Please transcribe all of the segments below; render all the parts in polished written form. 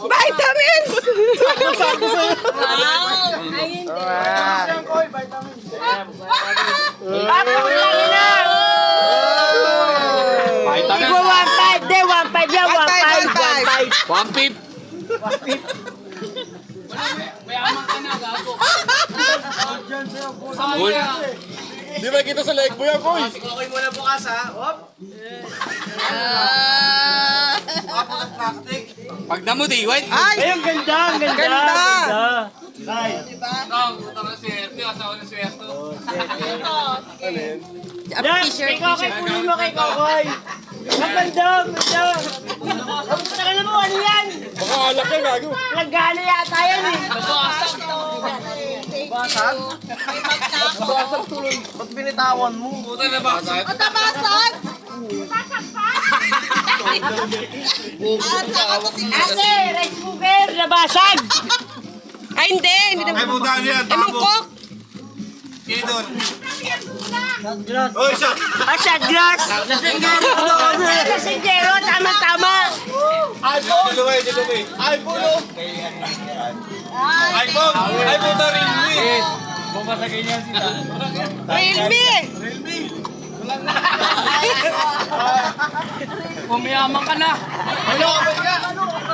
Vitamins! Wow! Ay, hindi. Tigwa 1.5, de 1.5 yan, 1.5. 1.5. Di ba kita sa leg mo yan, Koy? Okay muna bukas ha. Hop. Plastic. Pag namuti, wait. Ay! Ay, ang ganda, ang ganda. Ganda. Yan, ikaw kay kunin mo kay Kokoy. Ang ganda, ang ganda. Ang tagal na mo, ano yan? Baka alak yan, gago. Laggana yata yan eh. Basag? Basag tuloy. Ba't binitawan mo? Puta na ba? Matabasag! Ate, rice cooker, nabasag. Ay, hindi. Hindi Ay, naman. puta yan. Eh, mangkok. Kini doon. Oy, siya. Ah, shot glass. Lasingero, tama-tama. iPhone. Dito, iPhone, oh. iPhone. iPhone na rin, eh. Realme. Pumayaman ka na.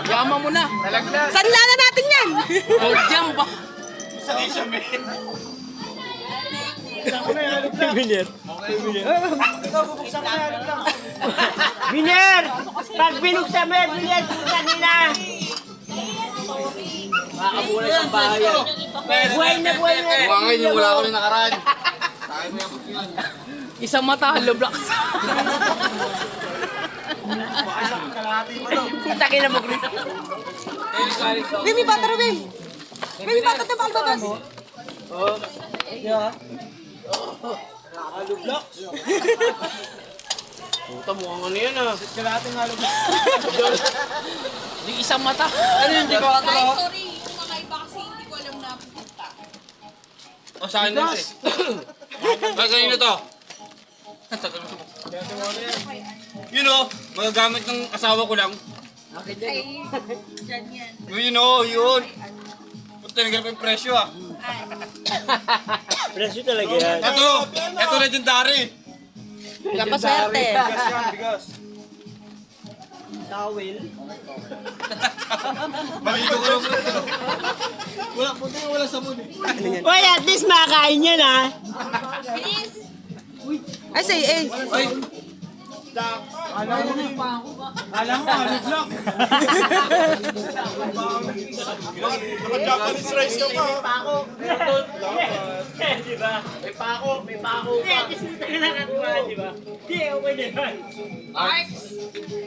Yaman mo na. Sanla na natin yan. Gold jam ba? Biner! Pag binuksan mo yan, Biner, kanina. Makakabuhay ang bahay yan. Buhay na buhay na. Buwangin yung wala ko rin nakaraan. Isang mata, hollow blocks. Puta ka na mo, Chris. Wim, may bata rin. Wim, bata na ba ang babas? Puta, mukhang ano yan ah. Yung isang mata. Ano yun, di ko Ay, katulaw? sorry. Kung kakaiba kasi hindi ko alam na pupunta. O, sa akin din, eh. Ay, kanino to? Yun o, magagamit ng asawa ko lang. Ay, dyan yan. Yun o, yun. Puta, nagano pa yung presyo ah. Presyo talaga yan. Ito legendary. Napaswerte. Maligo ko lang. Well, at least makakain yan, ha? Bilis! Ay, say, eh. Japanese rice ka pa. Di ba? May pako pa. At least may tayo nakatuwa, di ba? Di, okay na yan. Marks!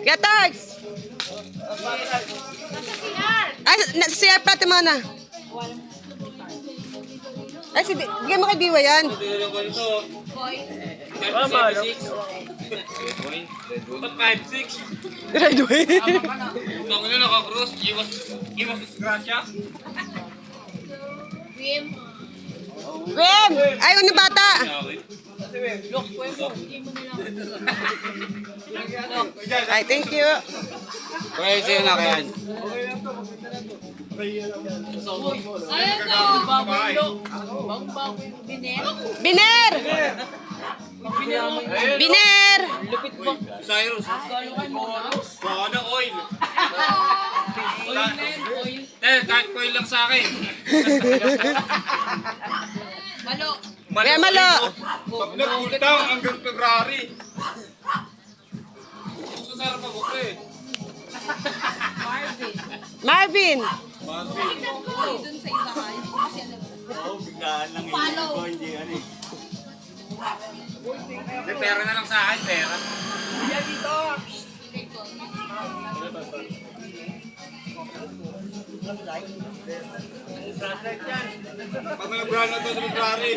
Kaya, Tarks. Ay, sa CR pati mo na. Ay, bigyan mo kay Biwa yan. Boy! Ba't 5'6"? Graduate. Kung ano naka-cross, iwas disgrasya. Wim! Wim! Ay, ano bata? Ay, thank you. Okay, sa'yo na kaya. Ayun to! Biner? Biner! Biner! Cyrus. Baka na oil. Kahit oil lang sa akin. Malo! Kaya malo. Pag nagultang hanggang February. Gusto sarap ako eh. Marvin! Tignan ko dun sa iba ka. Hindi ko kasi alam. Follow! May pera na lang sa akin, pera. Pag nag-brand na to sa February.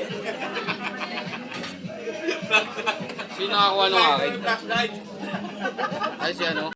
Sino nakakuha ng akin? Flashlight. Ay, si ano?